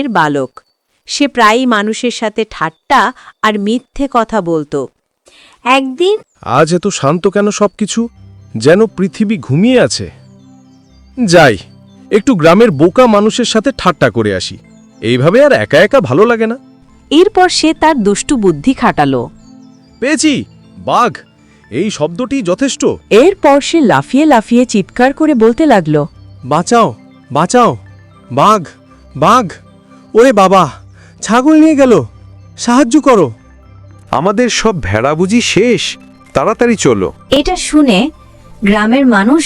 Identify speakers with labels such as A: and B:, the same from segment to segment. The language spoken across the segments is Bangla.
A: এর বালক। সে প্রায়ই মানুষের সাথে ঠাট্টা আর মিথ্যে কথা বলতো। একদিন
B: আজ এত শান্ত কেন সবকিছু, যেন পৃথিবী ঘুমিয়ে আছে। যাই, একটু গ্রামের বোকা মানুষের সাথে ঠাট্টা করে আসি। এইভাবে আর একা একা ভালো লাগে না।
A: এরপর সে তার দুষ্টু বুদ্ধি খাটালো।
B: পেয়েছি, বাঘ। এই শব্দটি যথেষ্ট।
A: এরপর সে লাফিয়ে লাফিয়ে চিৎকার করে বলতে লাগলো,
B: বাঁচাও, বাঁচাও, বাঘ, বাঘ। ওরে বাবা, ছাগল নিয়ে গেল, সাহায্য করো।
C: আমাদের সব ভেড়া বুঝি শেষ, তাড়াতাড়ি চলো।
D: এটা শুনে গ্রামের মানুষ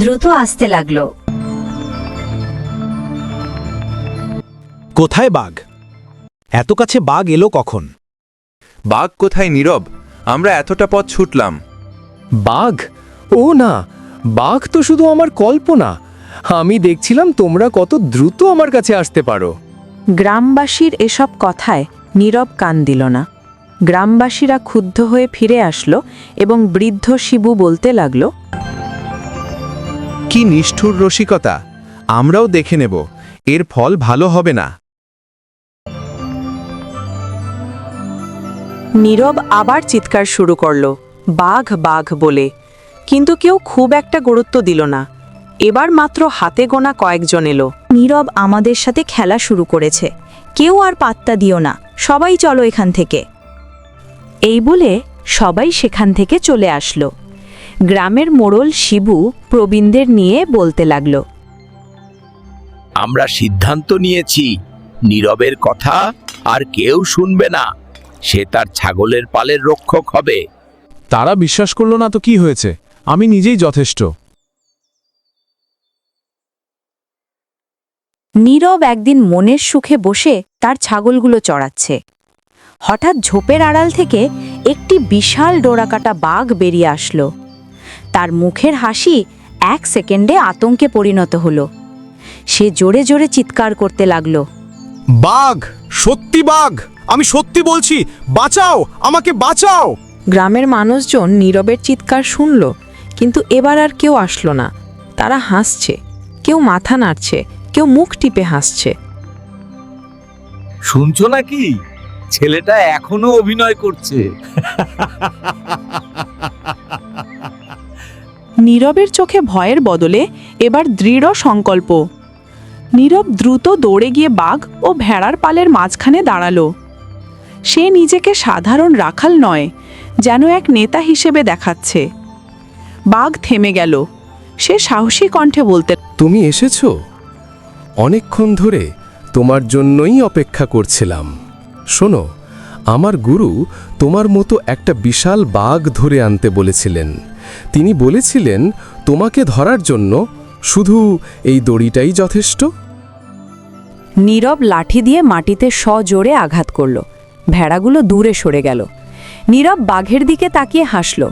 D: দ্রুত আসতে লাগলো।
E: কোথায় বাঘ? এত কাছে বাঘ এলো কখন?
C: বাঘ কোথায় নীরব? আমরা এতটা পথ ছুটলাম।
B: বাঘ? ও না, বাঘ তো শুধু আমার কল্পনা। আমি দেখছিলাম তোমরা কত দ্রুত আমার কাছে আসতে পারো।
A: গ্রামবাসীর এসব কথায় নীরব কান দিল না। গ্রামবাসীরা ক্ষুব্ধ হয়ে ফিরে আসলো এবং বৃদ্ধ শিবু বলতে লাগলো,
C: কি নিষ্ঠুর রসিকতা! আমরাও দেখে নেব, এর ফল ভালো হবে না।
A: নীরব আবার চিৎকার শুরু করল, বাঘ বাঘ বলে। কিন্তু কেউ খুব একটা গুরুত্ব দিল না। এবার মাত্র হাতে গোনা কয়েকজন এলো।
D: নীরব আমাদের সাথে খেলা শুরু করেছে, কেউ আর পাত্তা দিও না, সবাই চলো এখান থেকে।
A: এই বলে সবাই সেখান থেকে চলে আসলো। গ্রামের মোড়ল শিবু প্রবীণদের নিয়ে বলতে লাগলো,
F: আমরা সিদ্ধান্ত নিয়েছি, নীরবের কথা আর কেউ শুনবে না। সে তার ছাগলের পালের রক্ষক হবে।
B: তারা বিশ্বাস করলো না তো কি হয়েছে, আমি নিজেই যথেষ্ট।
A: নীরব একদিন মনের সুখে বসে তার ছাগলগুলো চড়াচ্ছে। হঠাৎ ঝোপের আড়াল থেকে একটি বিশাল ডোরাকাটা বাঘ বেরিয়ে আসলো। তার মুখের হাসি 1 সেকেন্ডে আতঙ্কে পরিণত হলো। সে জোরে জোরে চিৎকার করতে লাগলো,
E: বাঘ! সত্যি বাঘ! আমি সত্যি বলছি, বাঁচাও, আমাকে বাঁচাও!
G: গ্রামের মানুষজন নীরবের চিৎকার শুনল, কিন্তু এবার আর কেউ আসলো না। তারা হাসছে, কেউ মাথা নাড়ছে, কেউ মুখ টিপে হাসছে।
F: শুনছো নাকি? ছেলেটা এখনো অভিনয় করছে।
G: নীরবের চোখে ভয়ের বদলে এবার দৃঢ় সংকল্প। নীরব দ্রুত দৌড়ে গিয়ে বাঘ ও ভেড়ার পালের মাঝখানে দাঁড়ালো। সে নিজেকে সাধারণ রাখাল নয়, যেন এক নেতা হিসেবে দেখাচ্ছে। বাঘ থেমে গেল। সে সাহসী কণ্ঠে বলতে,
B: তুমি এসেছো? অনেকক্ষণ ধরে তোমার জন্যই অপেক্ষা করছিলাম। শোনো, আমার গুরু তোমার মতো একটা বিশাল বাঘ ধরে আনতে বলেছিলেন। তিনি বলেছিলেন তোমাকে ধরার জন্য শুধু এই দড়িটাই যথেষ্ট।
A: নীরব লাঠি দিয়ে মাটিতে সজোরে আঘাত করল। ভেড়াগুলো দূরে সরে গেল। নীরব বাঘের দিকে তাকিয়ে হাসল।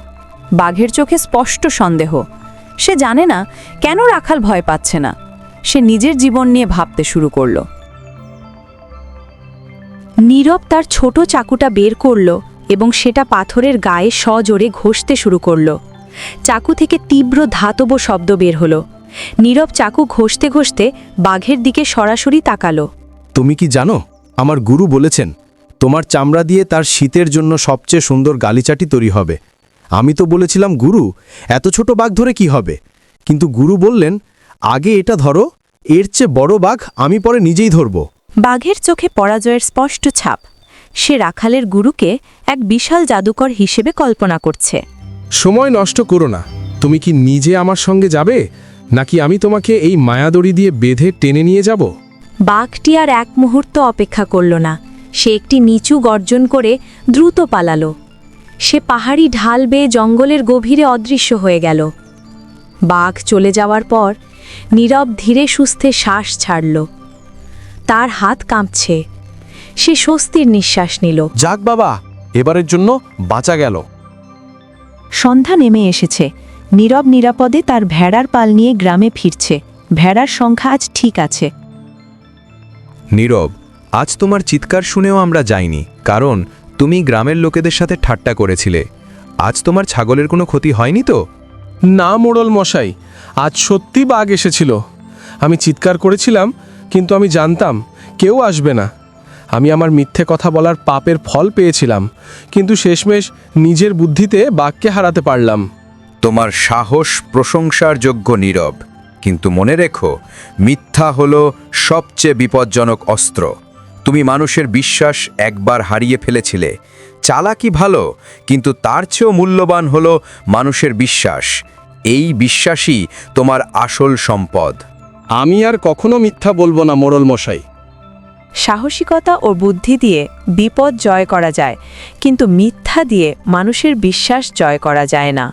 A: বাঘের চোখে স্পষ্ট সন্দেহ। সে জানে না কেন রাখাল ভয় পাচ্ছে না। সে নিজের জীবন নিয়ে ভাবতে শুরু করল। নীরব তার ছোট চাকুটা বের করল এবং সেটা পাথরের গায়ে সজোরে ঘষতে শুরু করল। চাকু থেকে তীব্র ধাতব শব্দ বের হলো। নীরব চাকু ঘষতে ঘষতে বাঘের দিকে সরাসরি তাকালো।
E: তুমি কি জানো, আমার গুরু বলেছেন তোমার চামড়া দিয়ে তার শীতের জন্য সবচেয়ে সুন্দর গালিচাটি তৈরি হবে। আমি তো বলেছিলাম গুরু, এত ছোট বাঘ ধরে কি হবে? কিন্তু গুরু বললেন, আগে এটা ধরো, এর চেয়ে বড় বাঘ আমি পরে নিজেই ধরব।
A: বাঘের চোখে পরাজয়ের স্পষ্ট ছাপ। সে রাখালের গুরুকে এক বিশাল জাদুকর হিসেবে কল্পনা করছে।
B: সময় নষ্ট করো না। তুমি কি নিজে আমার সঙ্গে যাবে, নাকি আমি তোমাকে এই মায়াদড়ি দিয়ে বেঁধে টেনে নিয়ে যাব?
A: বাঘটি আর এক মুহূর্ত অপেক্ষা করল না। সে একটি নিচু গর্জন করে দ্রুত পালালো। সে পাহাড়ি ঢাল বেয়ে জঙ্গলের গভীরে অদৃশ্য হয়ে গেল। বাঘ চলে যাওয়ার পর নীরব ধীরে সুস্থে শ্বাস ছাড়ল। তার হাত কাঁপছে। সে স্বস্তির নিঃশ্বাস নিল।
E: যাক বাবা, এবারের জন্য বাঁচা গেল।
A: সন্ধ্যা নেমে এসেছে। নীরব নিরাপদে তার ভেড়ার পাল নিয়ে গ্রামে ফিরছে। ভেড়ার সংখ্যা আজ ঠিক আছে।
C: নীরব, আজ তোমার চিৎকার শুনেও আমরা যাইনি, কারণ তুমি গ্রামের লোকেদের সাথে ঠাট্টা করেছিলে। আজ তোমার ছাগলের কোনো ক্ষতি হয়নি তো?
B: না মোড়ল মশাই, আজ সত্যি বাঘ এসেছিল। আমি চিৎকার করেছিলাম, কিন্তু আমি জানতাম কেউ আসবে না। আমি আমার মিথ্যে কথা বলার পাপের ফল পেয়েছিলাম, কিন্তু শেষমেশ নিজের বুদ্ধিতে বাঘকে হারাতে পারলাম।
C: তোমার সাহস প্রশংসার যোগ্য নীরব, কিন্তু মনে রেখো, মিথ্যা হলো সবচেয়ে বিপজ্জনক অস্ত্র। তুমি মানুষের বিশ্বাস একবার হারিয়ে ফেলেছিলে। চালাকি ভালো, কিন্তু তার চেয়েও মূল্যবান হলো মানুষের বিশ্বাস। এই বিশ্বাসই তোমার আসল সম্পদ।
E: আমি আর কখনো মিথ্যা বলবো না মোড়ল মশাই।
D: সাহসিকতা ও বুদ্ধি দিয়ে বিপদ জয় করা যায়, কিন্তু মিথ্যা দিয়ে মানুষের বিশ্বাস জয় করা যায় না।